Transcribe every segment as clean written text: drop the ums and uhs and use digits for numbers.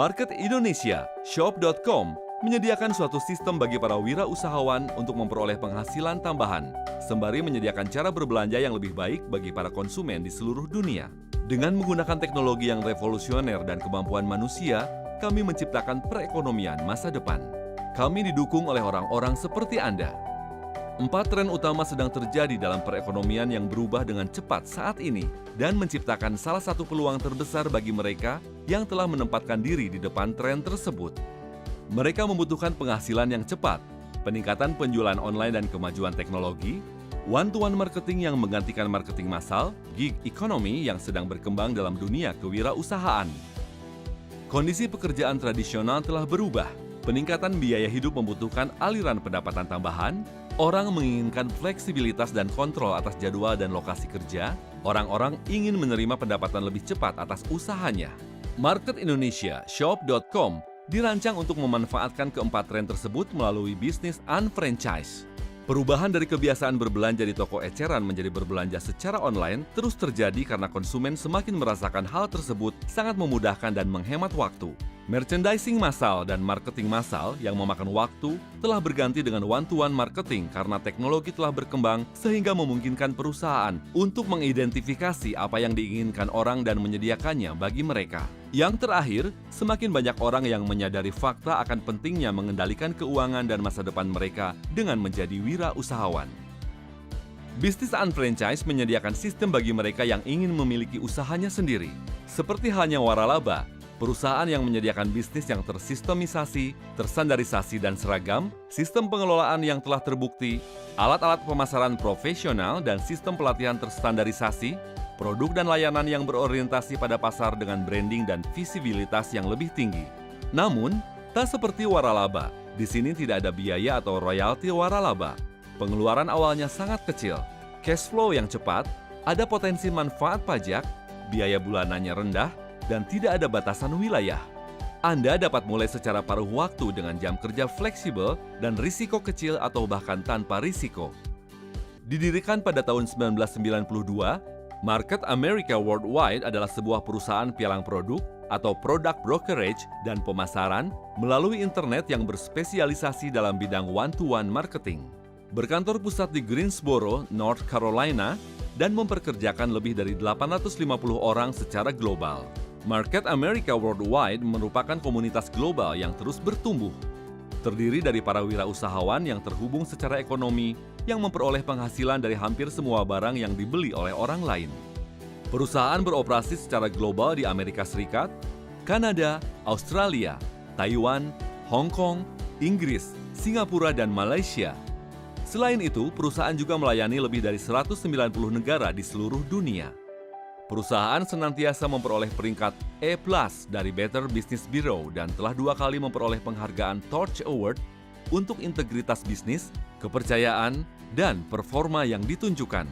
Market Indonesia, Shop.com, menyediakan suatu sistem bagi para wirausahawan untuk memperoleh penghasilan tambahan, sembari menyediakan cara berbelanja yang lebih baik bagi para konsumen di seluruh dunia. Dengan menggunakan teknologi yang revolusioner dan kemampuan manusia, kami menciptakan perekonomian masa depan. Kami didukung oleh orang-orang seperti Anda. 4 tren utama sedang terjadi dalam perekonomian yang berubah dengan cepat saat ini dan menciptakan salah satu peluang terbesar bagi mereka yang telah menempatkan diri di depan tren tersebut. Mereka membutuhkan penghasilan yang cepat, peningkatan penjualan online dan kemajuan teknologi, one-to-one marketing yang menggantikan marketing massal, gig economy yang sedang berkembang dalam dunia kewirausahaan. Kondisi pekerjaan tradisional telah berubah. Peningkatan biaya hidup membutuhkan aliran pendapatan tambahan, orang menginginkan fleksibilitas dan kontrol atas jadwal dan lokasi kerja, orang-orang ingin menerima pendapatan lebih cepat atas usahanya. Market Indonesia, Shop.com, dirancang untuk memanfaatkan keempat tren tersebut melalui bisnis unfranchise. Perubahan dari kebiasaan berbelanja di toko eceran menjadi berbelanja secara online terus terjadi karena konsumen semakin merasakan hal tersebut sangat memudahkan dan menghemat waktu. Merchandising massal dan marketing massal yang memakan waktu telah berganti dengan one-to-one marketing karena teknologi telah berkembang sehingga memungkinkan perusahaan untuk mengidentifikasi apa yang diinginkan orang dan menyediakannya bagi mereka. Yang terakhir, semakin banyak orang yang menyadari fakta akan pentingnya mengendalikan keuangan dan masa depan mereka dengan menjadi wirausahawan. Bisnis unfranchise menyediakan sistem bagi mereka yang ingin memiliki usahanya sendiri. Seperti halnya Waralaba, perusahaan yang menyediakan bisnis yang tersistemisasi, terstandarisasi dan seragam, sistem pengelolaan yang telah terbukti, alat-alat pemasaran profesional dan sistem pelatihan terstandarisasi, produk dan layanan yang berorientasi pada pasar dengan branding dan visibilitas yang lebih tinggi. Namun, tak seperti Waralaba, di sini tidak ada biaya atau royalti Waralaba. Pengeluaran awalnya sangat kecil, cash flow yang cepat, ada potensi manfaat pajak, biaya bulanannya rendah, dan tidak ada batasan wilayah. Anda dapat mulai secara paruh waktu dengan jam kerja fleksibel dan risiko kecil atau bahkan tanpa risiko. Didirikan pada tahun 1992, Market America Worldwide adalah sebuah perusahaan pialang produk atau product brokerage dan pemasaran melalui internet yang berspesialisasi dalam bidang one-to-one marketing. Berkantor pusat di Greensboro, North Carolina, dan memperkerjakan lebih dari 850 orang secara global. Market America Worldwide merupakan komunitas global yang terus bertumbuh. Terdiri dari para wirausahawan yang terhubung secara ekonomi yang memperoleh penghasilan dari hampir semua barang yang dibeli oleh orang lain. Perusahaan beroperasi secara global di Amerika Serikat, Kanada, Australia, Taiwan, Hong Kong, Inggris, Singapura, dan Malaysia. Selain itu, perusahaan juga melayani lebih dari 190 negara di seluruh dunia. Perusahaan senantiasa memperoleh peringkat E+ dari Better Business Bureau dan telah 2 kali memperoleh penghargaan Torch Award untuk integritas bisnis, kepercayaan, dan performa yang ditunjukkan.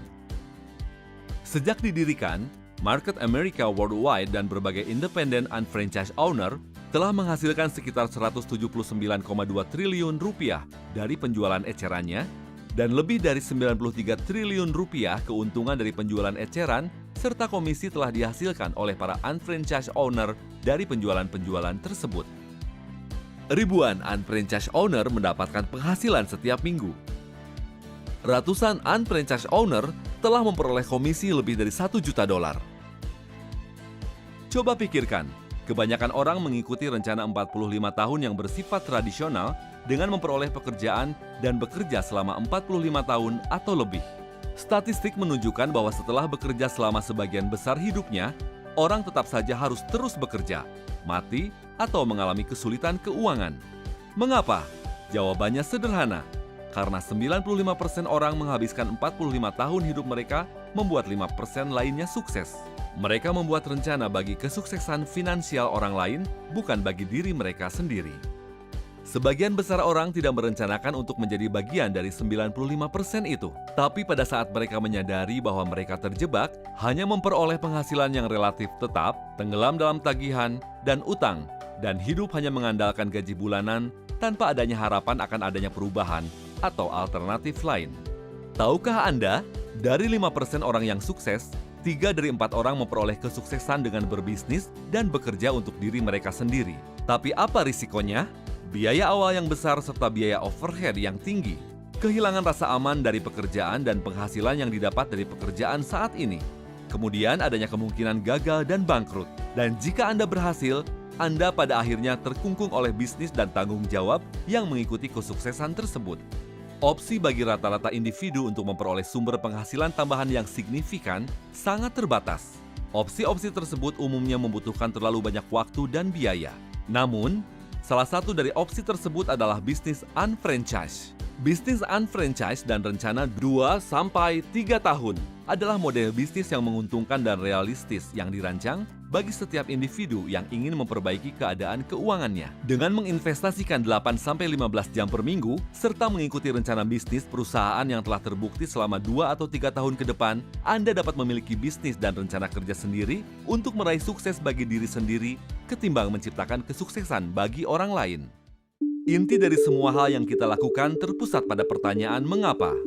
Sejak didirikan, Market America Worldwide dan berbagai independent unfranchised owner telah menghasilkan sekitar 179,2 triliun rupiah dari penjualan ecerannya dan lebih dari 93 triliun rupiah keuntungan dari penjualan eceran serta komisi telah dihasilkan oleh para unfranchised owner dari penjualan-penjualan tersebut. Ribuan unfranchised owner mendapatkan penghasilan setiap minggu. Ratusan unfranchised owner telah memperoleh komisi lebih dari $1 juta. Coba pikirkan, kebanyakan orang mengikuti rencana 45 tahun yang bersifat tradisional dengan memperoleh pekerjaan dan bekerja selama 45 tahun atau lebih. Statistik menunjukkan bahwa setelah bekerja selama sebagian besar hidupnya, orang tetap saja harus terus bekerja, mati, atau mengalami kesulitan keuangan. Mengapa? Jawabannya sederhana. Karena 95% orang menghabiskan 45 tahun hidup mereka membuat 5% lainnya sukses. Mereka membuat rencana bagi kesuksesan finansial orang lain, bukan bagi diri mereka sendiri. Sebagian besar orang tidak merencanakan untuk menjadi bagian dari 95% itu. Tapi pada saat mereka menyadari bahwa mereka terjebak, hanya memperoleh penghasilan yang relatif tetap, tenggelam dalam tagihan dan utang, dan hidup hanya mengandalkan gaji bulanan tanpa adanya harapan akan adanya perubahan atau alternatif lain. Tahukah Anda, dari 5% orang yang sukses, 3 dari 4 orang memperoleh kesuksesan dengan berbisnis dan bekerja untuk diri mereka sendiri, Tapi apa risikonya? Biaya awal yang besar serta biaya overhead yang tinggi. Kehilangan rasa aman dari pekerjaan dan penghasilan yang didapat dari pekerjaan saat ini. Kemudian adanya kemungkinan gagal dan bangkrut. Dan jika Anda berhasil, Anda pada akhirnya terkungkung oleh bisnis dan tanggung jawab yang mengikuti kesuksesan tersebut. Opsi bagi rata-rata individu untuk memperoleh sumber penghasilan tambahan yang signifikan sangat terbatas. Opsi-opsi tersebut umumnya membutuhkan terlalu banyak waktu dan biaya. Namun, salah satu dari opsi tersebut adalah bisnis unfranchise. Bisnis unfranchise dan rencana 2-3 tahun adalah model bisnis yang menguntungkan dan realistis yang dirancang bagi setiap individu yang ingin memperbaiki keadaan keuangannya. Dengan menginvestasikan 8-15 jam per minggu, serta mengikuti rencana bisnis perusahaan yang telah terbukti selama 2 atau 3 tahun ke depan, Anda dapat memiliki bisnis dan rencana kerja sendiri untuk meraih sukses bagi diri sendiri ketimbang menciptakan kesuksesan bagi orang lain. Inti dari semua hal yang kita lakukan terpusat pada pertanyaan mengapa.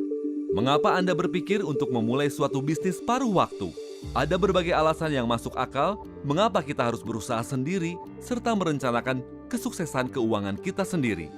Mengapa Anda berpikir untuk memulai suatu bisnis paruh waktu? Ada berbagai alasan yang masuk akal mengapa kita harus berusaha sendiri serta merencanakan kesuksesan keuangan kita sendiri.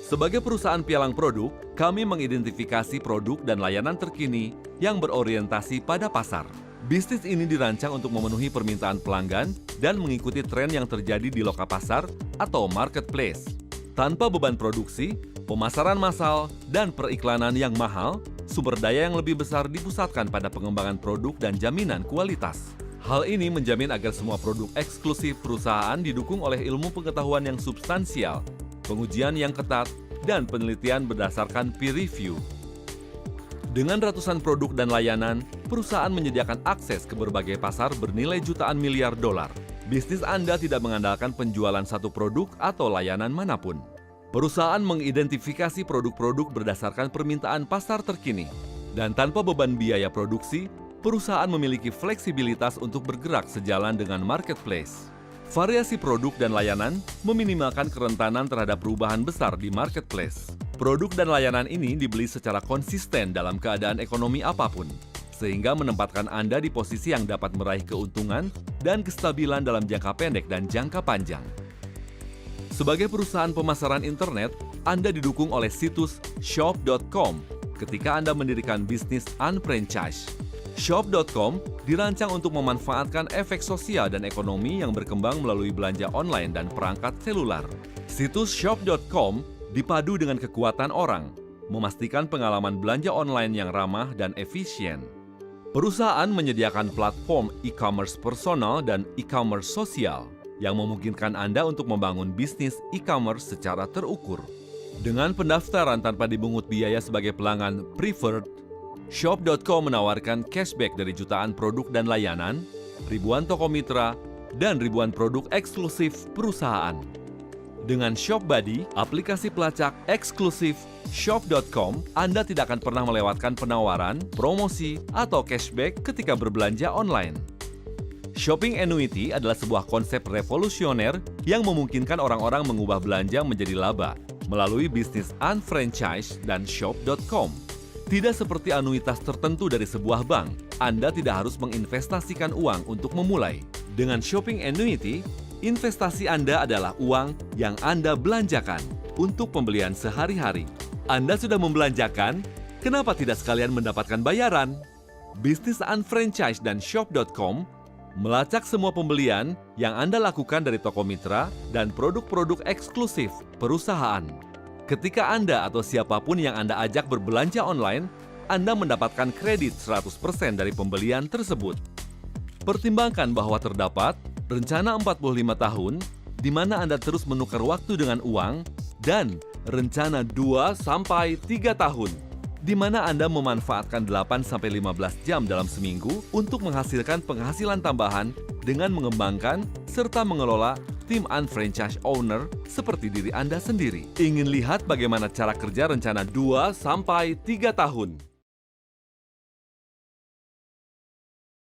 Sebagai perusahaan pialang produk, kami mengidentifikasi produk dan layanan terkini yang berorientasi pada pasar. Bisnis ini dirancang untuk memenuhi permintaan pelanggan dan mengikuti tren yang terjadi di loka pasar atau marketplace. Tanpa beban produksi, pemasaran massal, dan periklanan yang mahal, sumber daya yang lebih besar dipusatkan pada pengembangan produk dan jaminan kualitas. Hal ini menjamin agar semua produk eksklusif perusahaan didukung oleh ilmu pengetahuan yang substansial, pengujian yang ketat, dan penelitian berdasarkan peer review. Dengan ratusan produk dan layanan, perusahaan menyediakan akses ke berbagai pasar bernilai jutaan miliar dolar. Bisnis Anda tidak mengandalkan penjualan satu produk atau layanan manapun. Perusahaan mengidentifikasi produk-produk berdasarkan permintaan pasar terkini. Dan tanpa beban biaya produksi, perusahaan memiliki fleksibilitas untuk bergerak sejalan dengan marketplace. Variasi produk dan layanan meminimalkan kerentanan terhadap perubahan besar di marketplace. Produk dan layanan ini dibeli secara konsisten dalam keadaan ekonomi apapun, sehingga menempatkan Anda di posisi yang dapat meraih keuntungan dan kestabilan dalam jangka pendek dan jangka panjang. Sebagai perusahaan pemasaran internet, Anda didukung oleh situs shop.com ketika Anda mendirikan bisnis unfranchise. Shop.com dirancang untuk memanfaatkan efek sosial dan ekonomi yang berkembang melalui belanja online dan perangkat selular. Situs shop.com dipadu dengan kekuatan orang, memastikan pengalaman belanja online yang ramah dan efisien. Perusahaan menyediakan platform e-commerce personal dan e-commerce sosial yang memungkinkan Anda untuk membangun bisnis e-commerce secara terukur. Dengan pendaftaran tanpa dipungut biaya sebagai pelanggan preferred, Shop.com menawarkan cashback dari jutaan produk dan layanan, ribuan toko mitra, dan ribuan produk eksklusif perusahaan. Dengan ShopBuddy, aplikasi pelacak eksklusif Shop.com, Anda tidak akan pernah melewatkan penawaran, promosi, atau cashback ketika berbelanja online. Shopping annuity adalah sebuah konsep revolusioner yang memungkinkan orang-orang mengubah belanja menjadi laba melalui bisnis unfranchise dan Shop.com. Tidak seperti anuitas tertentu dari sebuah bank, Anda tidak harus menginvestasikan uang untuk memulai. Dengan shopping annuity, investasi Anda adalah uang yang Anda belanjakan untuk pembelian sehari-hari. Anda sudah membelanjakan, kenapa tidak sekalian mendapatkan bayaran? Bisnis unfranchise dan Shop.com melacak semua pembelian yang Anda lakukan dari toko mitra dan produk-produk eksklusif perusahaan. Ketika Anda atau siapapun yang Anda ajak berbelanja online, Anda mendapatkan kredit 100% dari pembelian tersebut. Pertimbangkan bahwa terdapat rencana 45 tahun di mana Anda terus menukar waktu dengan uang dan rencana 2-3 tahun di mana Anda memanfaatkan 8-15 jam dalam seminggu untuk menghasilkan penghasilan tambahan dengan mengembangkan serta mengelola tim unfranchise owner seperti diri Anda sendiri. Ingin lihat bagaimana cara kerja rencana 2-3 tahun?